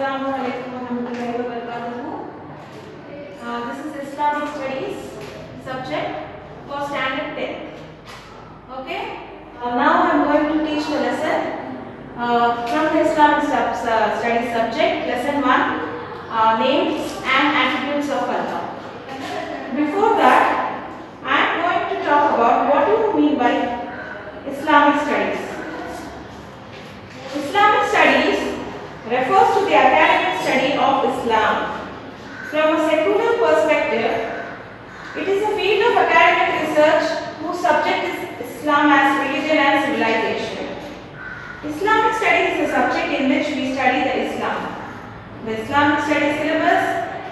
Assalamu alaikum wa rahmatullahi wa barakatuhu. This is Islamic Studies subject for standard 10. Okay. Now I am going to teach the lesson from the Islamic Studies subject, lesson 1, names and attributes of Allah. Before that, I am going to talk about what do you mean by Islamic Studies. Islamic Studies refers to the academic study of Islam. From a secular perspective, it is a field of academic research whose subject is Islam as religion and civilization. Islamic Studies is a subject in which we study the Islam. The Islamic Studies syllabus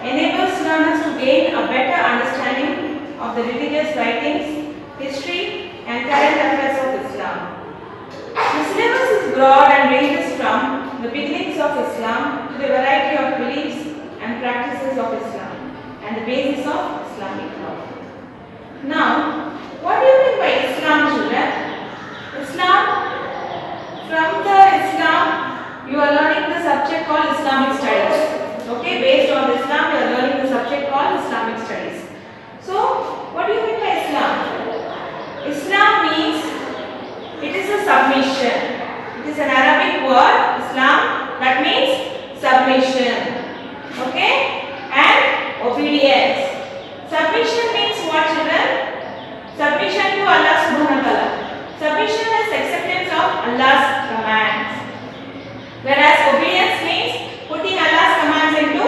enables learners to gain a better understanding of the religious writings, history, and current affairs of Islam. The syllabus is broad and ranges from the beginnings of Islam to the variety of beliefs and practices of Islam and the basis of Islamic law. Now, what do you mean by Islam, children? Islam, from the Islam, you are learning the subject called Islamic Studies. Okay, based on Islam, you are learning the subject called Islamic Studies. So, what do you mean by Islam? Islam means it is a submission. It is an Arabic word, Islam, that means submission. Okay? And obedience. Submission means what, children? Submission to Allah subhanahu wa ta'ala. Submission is acceptance of Allah's commands. Whereas obedience means putting Allah's commands into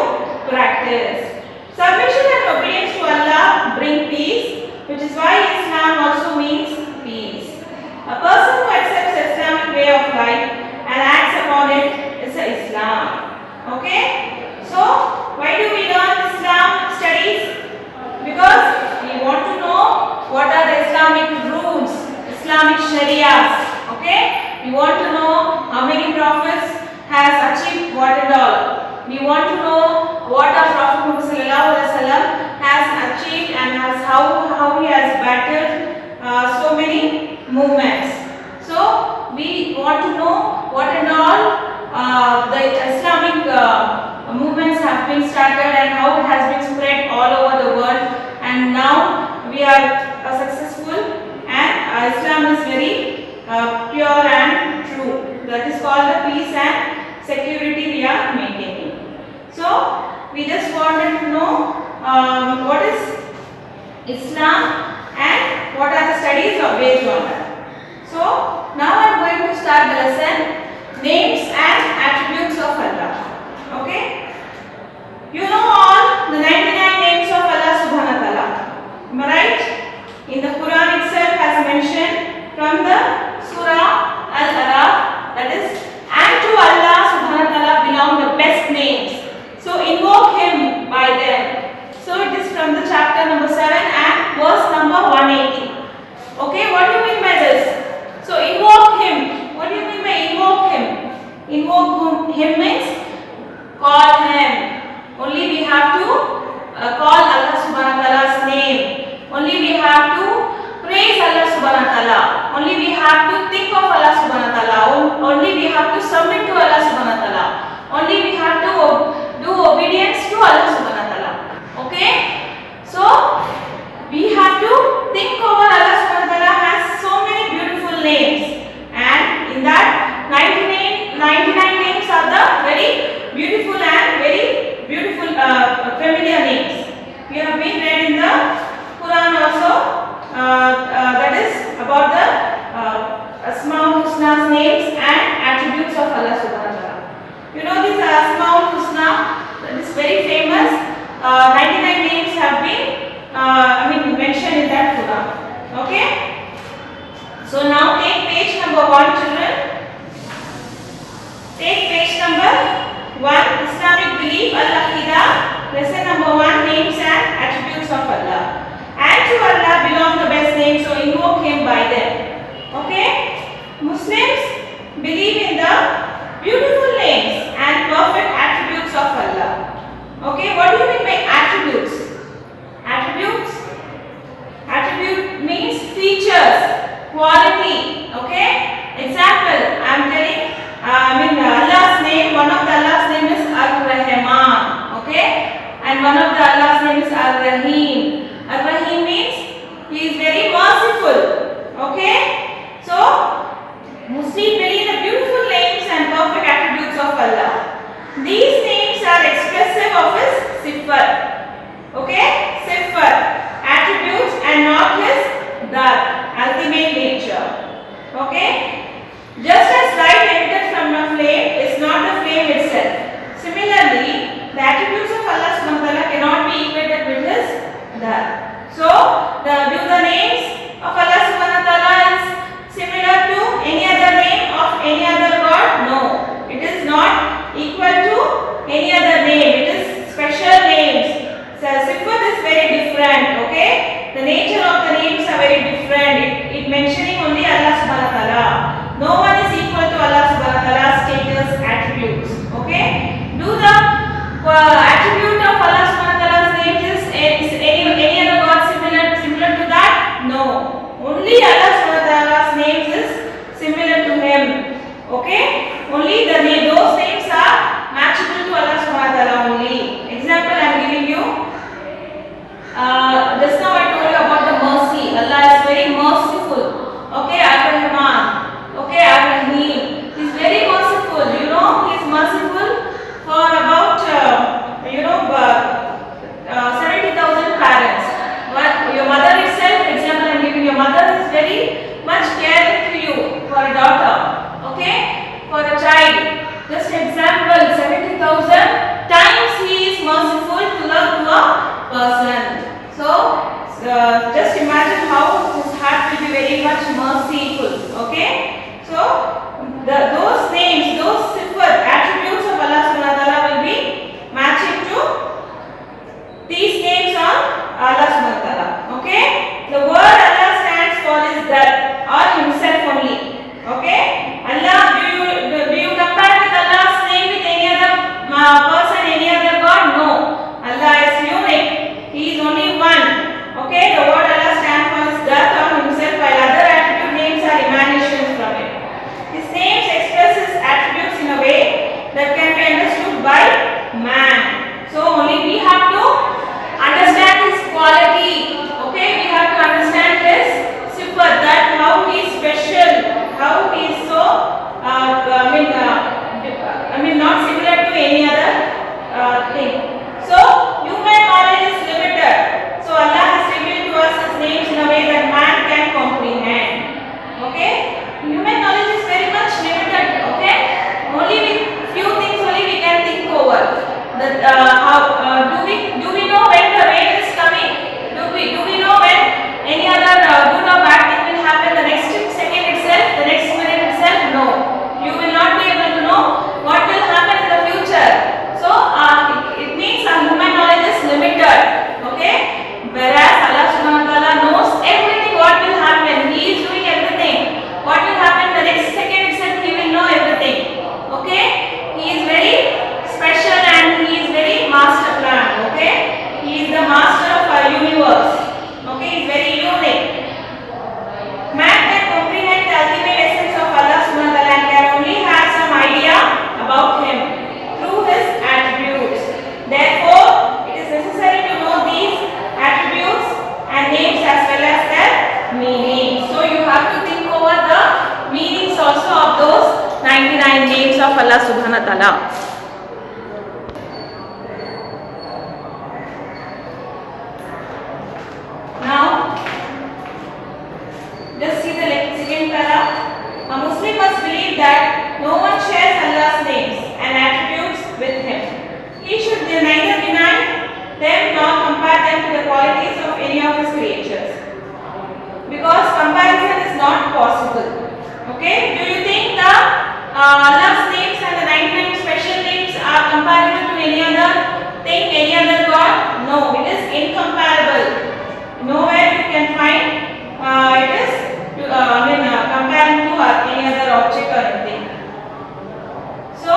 practice. Submission and obedience to Allah bring peace, which is why Islam also means peace. A person who accepts the Islamic way of life and acts upon it is Islam. Okay? So, why do we learn Islam studies? Because we want to know what are the Islamic rules, Islamic Sharias. Okay? We want to know how many prophets has achieved what and all. We want to know what our Prophet Muhammad has achieved and how he has battled so many movements. So, we want to know what and all the Islamic movements have been started and how it has been spread all over the world, and now we are successful and Islam is very pure and true. That is called the peace and security we are maintaining. So, we just wanted to know what is Islam and what are the studies based on that. So, now I am going to start the lesson, names and attributes of Allah. Okay? You know all the 99 names of Allah subhanahu wa ta'ala. Am I right? In the Quran itself has mentioned from the Surah Al-Araf, that is, and to Allah subhanahu wa ta'ala belong the best names. So, invoke Him by them. So, it is from the chapter number 7 and verse number 180. Okay, what do you mean by this? So, invoke Him. What do you mean by invoke Him? Invoke Him means call Him. Only we have to call Allah subhanahu wa ta'ala's name. Only we have to praise Allah subhanahu wa ta'ala. Only we have to think of Allah subhanahu wa ta'ala. Only we have to submit to Allah subhanahu wa ta'ala. Only we have to do obedience to Allah subhanahu wa ta'ala. Okay? So, we have to think over Allah subhanahu wa ta'ala has so many beautiful names, and in that 99 names are the very beautiful and very beautiful familiar names. We have been read in the Quran also, that is about the Asmaul Husna's names and attributes of Allah subhanahu wa ta'ala. You know this Asmaul Husna, that is very famous. 99 names have been mentioned in that Quran. Okay? So now take page number 1, children. Take page number 1, Islamic belief, Al-Aqidah, lesson number 1, names and attributes of Allah. And to Allah belong the best names, so invoke Him by them. Okay? Muslims believe in the beautiful names and perfect attributes of Allah. Okay, what do you mean by attributes? Attribute means features, quality. Okay? Example, I am telling, Allah's name, one of the Allah's name is Al one of the Allah's name is Ar-Rahim. Ar-Rahim means He is very merciful. Okay? So, Muslims believe the beautiful names and perfect attributes of Allah. These names are expressive of His sifat. Okay? Sifat, attributes and not His that ultimate nature. Okay? Just as light emitted from a flame is not the flame itself. Similarly, the attributes of Allah subhanahu wa ta'ala cannot be equated with His that. So, the names of Allah subhanahu wa ta'ala is similar to any other name of any other God? No. It is not equal to any other name. It is special names. So, sifat is very different. Okay? The nature of the names are very different. It mentioning only Allah subhanahu wa ta'ala. No one is equal to Allah subhanahu wa ta'ala's status attributes. Okay? Do the attribute of Allah subhanahu wa ta'ala's names is any other God similar to that? No. Only Allah subhanahu wa ta'ala's names is similar to Him. Okay? Only those names are matchable to Allah subhanahu wa ta'ala only. Example I am giving you. Just now I told you about the mercy. Allah is very merciful. Okay, Ar-Rahman. Okay, Ar-Rahim. He is very merciful. You know, He is merciful for about 70,000 parents. But your mother itself, for example, I am giving your mother is very much caring to you for a daughter. Okay, for a child. Just example, 70,000 times He is merciful to a person. So, just imagine how His heart will be very much merciful. Okay? So, those names, those sifat, attributes of Allah subhanahu wa ta'ala will be matching to these names of Allah subhanahu wa ta'ala. Okay? The word Allah stands for is that or Himself only. Okay? Allah, do you compare with Allah's name with any other person, any other God? No. Allah is unique. He is only one. Okay, the word Allah stands for is that of Himself, while other attribute names are emanations from it. His names express His attributes in a way that can be understood by man. So only we have to understand His quality. Okay, we have to understand His sifat, that how He is special, how He is so not similar to any other thing. So human knowledge is limited. So Allah has revealed to us His names in a way that man can comprehend. Okay? Human knowledge is very much limited. Okay? Only with few things only we can think over. That do we know when the rain is coming? Do we know when any other good or bad thing will happen the next second itself, the next minute itself? No. You will not be able to know what will happen in the future. So it means our human knowledge is limited. Okay? Whereas Allah subhanahu wa ta'ala knows everything what will happen. He is doing everything. What will happen the next second itself, He will know everything. Okay? He is very special and He is very master plan. Okay? He is the master of our universe. Okay? He is very unique. Man can comprehend the ultimate essence of Allah subhanahu wa ta'ala and can only have some idea about Him through His attributes. Therefore, it is necessary to know these attributes and names as well as their meanings. So you have to think over the meanings also of those 99 names of Allah subhanahu wa ta'ala. Now, just see the second para. A Muslim must believe that no one shares Allah's names and attributes with Him. He should neither deny them nor compare them to the qualities of any of His creatures, because comparison is not possible. Okay? Do you think the Allah's names and the 99 special names are comparable to any other thing, any other God? No, it is incomparable. Nowhere you can find it is comparing to any other object or anything. So,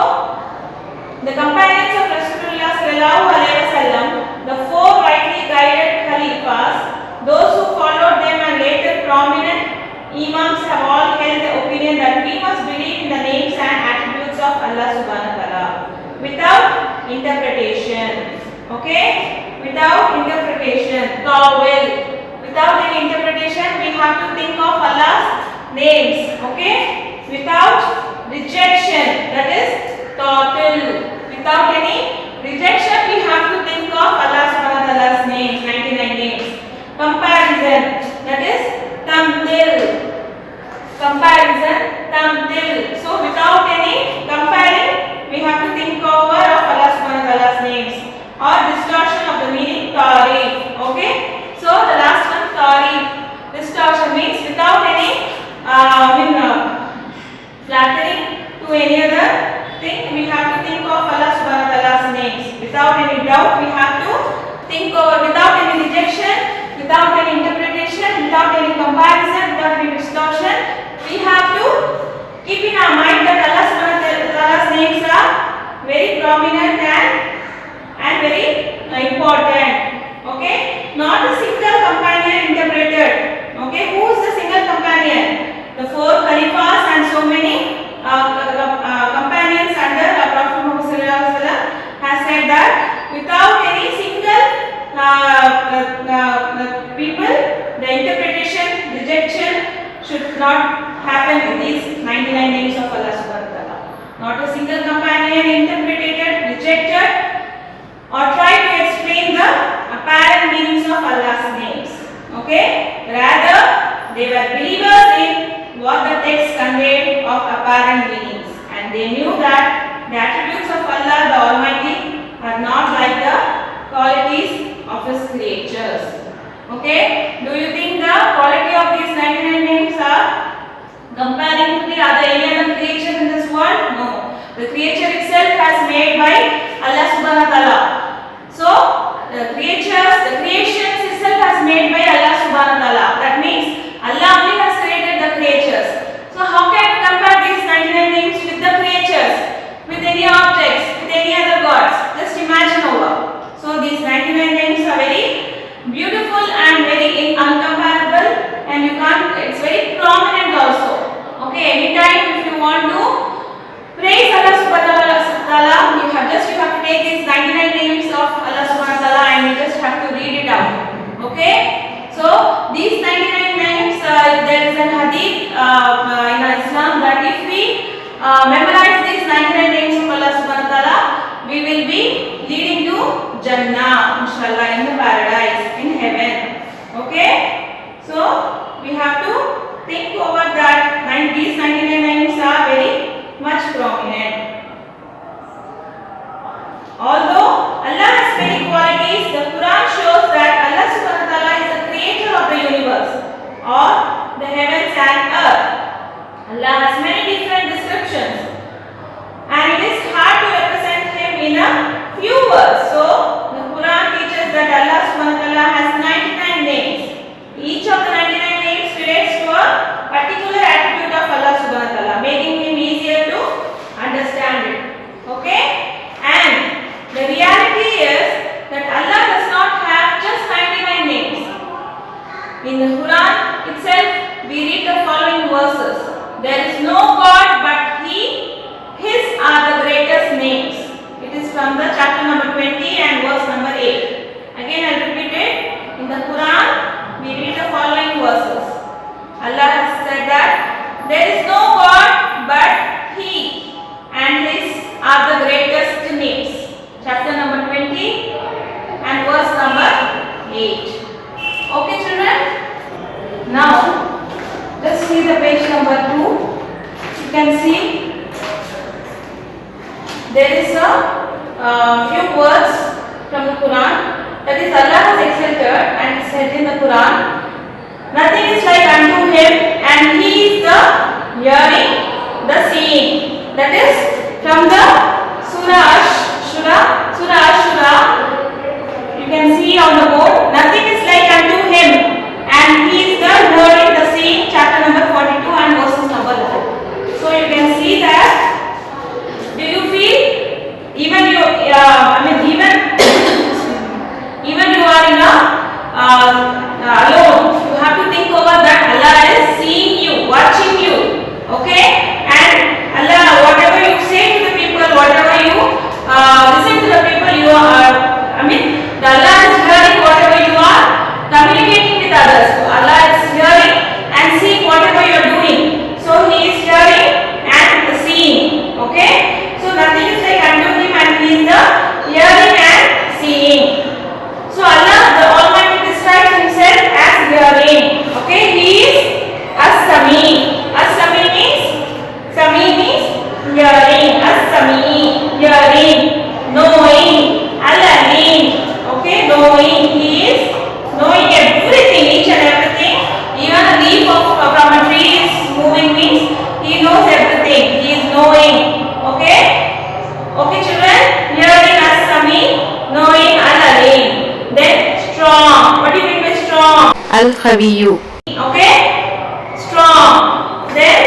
the companions of Rasulullah sallallahu alaihi wasallam, the four rightly guided Khalifas, those who followed them and later prominent Imams have all held the opinion that we must believe in the names and attributes of Allah subhanahu wa ta'ala without interpretation. Okay? without interpretation. Towel. Without any interpretation, we have to think of Allah's names. Okay? Without rejection, that is total. Without any rejection, we have to think of Allah subhanahu wa ta'ala's names, 99 names. Comparison, that is tamthil. Comparison, tamthil. So without any comparing, we have to think over of Allah subhanahu wa ta'ala's names. Or distortion of the meaning, tarif. Okay? So the last one, tarif. Distortion means without any flattering to any other thing, we have to think of Allah subhanahu wa ta'ala's names. Without any doubt, we have to think over, without any rejection, without any interpretation, without any comparison, without any distortion, we have to keep in our mind that Allah subhanahu wa ta'ala's names are very prominent and very important. Okay? Not a single companion interpreted. Okay? Who is the single companion? The four Khalifas and so many companions under Prophet Muhammad has said that without any single people, the interpretation, rejection should not happen with these 99 names of Allah subhanahu wa ta'ala. Not a single companion interpreted, rejected, or tried to explain the apparent meanings of Allah's names. Okay? Rather, they were believers in what the text conveyed of apparent meanings, and they knew that the attributes of Allah the Almighty are not like the qualities of His creatures. Okay? Do you think the quality of these 99 names are comparing to the other alien creatures in this world? No. The creature itself has made by Allah subhanahu wa ta'ala. So, the creations itself has made by Allah subhanahu wa ta'ala. That means Allah only has created the creatures. So, how can we compare these 99 names with the creatures? With any objects, with any other gods? Just imagine over. So, these 99 names are very beautiful and very uncomparable, and you can't, it's very prominent also. Okay, anytime if you want to praise Allah subhanahu wa ta'ala, you have to take these 99 names of Allah subhanahu wa ta'ala and you just have to read it out. Okay? So these 99 names, there is an hadith in Islam that if we memorize these 99 names of Allah subhanahu wa ta'ala, we will be leading to Jannah, inshallah, in the paradise, in heaven. Okay? So we have to think over that. These 99 names are very much prominent. Although Allah has many qualities, the Quran shows that Allah subhanahu wa ta'ala is the creator of the universe or the heavens and earth. Allah has many different descriptions and it is hard to represent Him in a few words. So, the Quran teaches that Allah subhanahu wa ta'ala has 99 names. Each of the 99 names relates to a particular attribute of Allah subhanahu wa ta'ala, making Him easier to understand it. Okay? And the reality is that Allah does not have just 99 names. In the Quran itself, we read the following verses. There is no God but His are the greatest names. It is from the chapter number 20 and verse number 8. Again I will repeat it. In the Quran, we read the following verses. Allah has said that there is no God but He and His are the greatest names. Chapter number 20 and verse number 8. Okay children? Now, just see the page number 2. You can see there is a few words from the Quran. That is, Allah has exalted and said in the Quran, nothing is like unto Him and He is the hearing, the seeing. That is from the Surah Ashura. You can see on the board, nothing is like unto Him and He is the hearing, the seeing, chapter number 42 and verses number 4. So you can see that. Do you feel even you even you are in a alone, you have to think over that Allah is seeing you, watching you. Okay? And Allah, whatever you say to the people, whatever you Al-Qawiyu. Okay? Strong. Then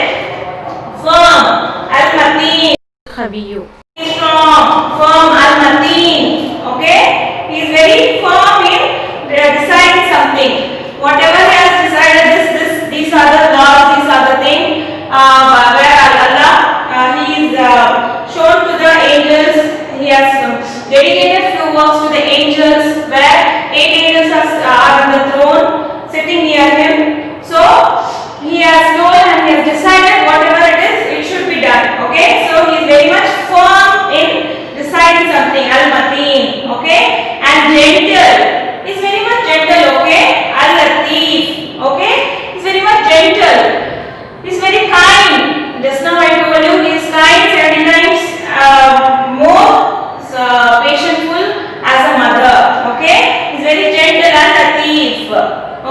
firm. Al-Mateen. Al-Qawiyu. Strong, firm, Al-Mateen. Okay? He is very firm in deciding something. Whatever he has decided, these are the laws, these are the things. Where Allah, he is shown to the angels. He has dedicated few works to the angels, where 8 angels are on the throne, sitting near him. So he has told and he has decided whatever it is, it should be done. Okay, so he is very much firm in deciding something. Al-Mateen. Okay, and gentle. He is very much gentle. Okay, Al-Latif. Okay, he is very much gentle. He is very kind. Just now I told you he is kind 70 times more patientful as a mother. Okay, he is very gentle and latif.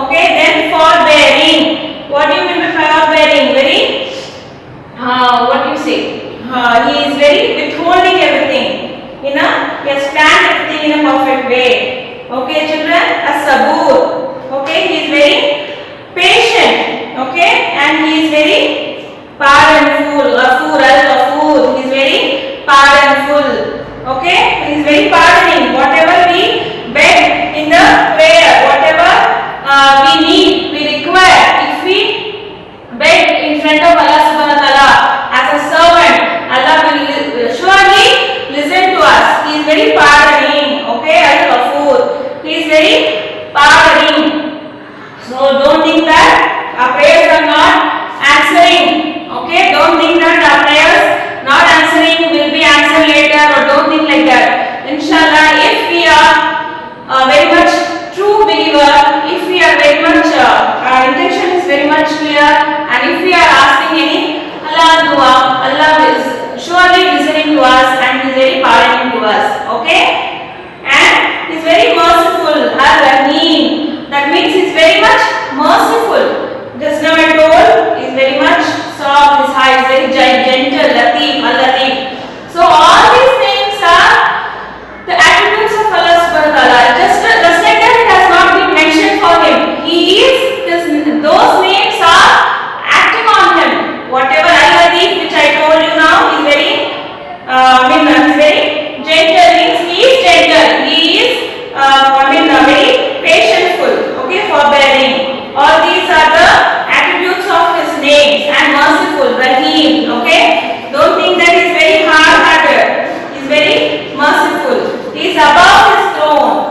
Okay, then forbearing. What do you mean by forbearing? Very what do you say? He is very withholding everything. He has planned everything in a perfect way. Okay, children, as-sabur. Okay, he is very patient. Okay, and he is very pardonful. Ghafur, al-Ghafur. He is very pardonful. Okay, he is very pardoning. Whatever we beg in the prayer, whatever we need, we require, if we beg in front of Allah subhanahu wa ta'ala as a servant, Allah will surely listen to us. He is very pardoning. Okay, al-Ghafur. He is very pardoning. So don't think that our prayers are not answering. Okay, don't think that our prayers not answering will be answered later, or don't think like that. Inshallah, if we are very much true believer, if we are very much our intention is very much clear, and if we are asking any Allah dua, Allah is surely listening to us and He is very pardoning to us. Okay, and He is very merciful. Al-Rahim. That means He is very much merciful. Just now I told He is very much soft. His heart is very gentle. Latif, Al-Latif. So all these names are the attributes of Allah subhanahu wa ta'ala. Just like that, it has not been mentioned for Him. Those names are acting on Him. Whatever Al-Latif, which I told you now, is very very gentle. Means He is gentle. He is very patientful. Okay, forbearing. All these are the attributes of His names. And merciful, Rahim. Okay, don't think that He is very hard-hearted. He is very merciful. He is above His throne.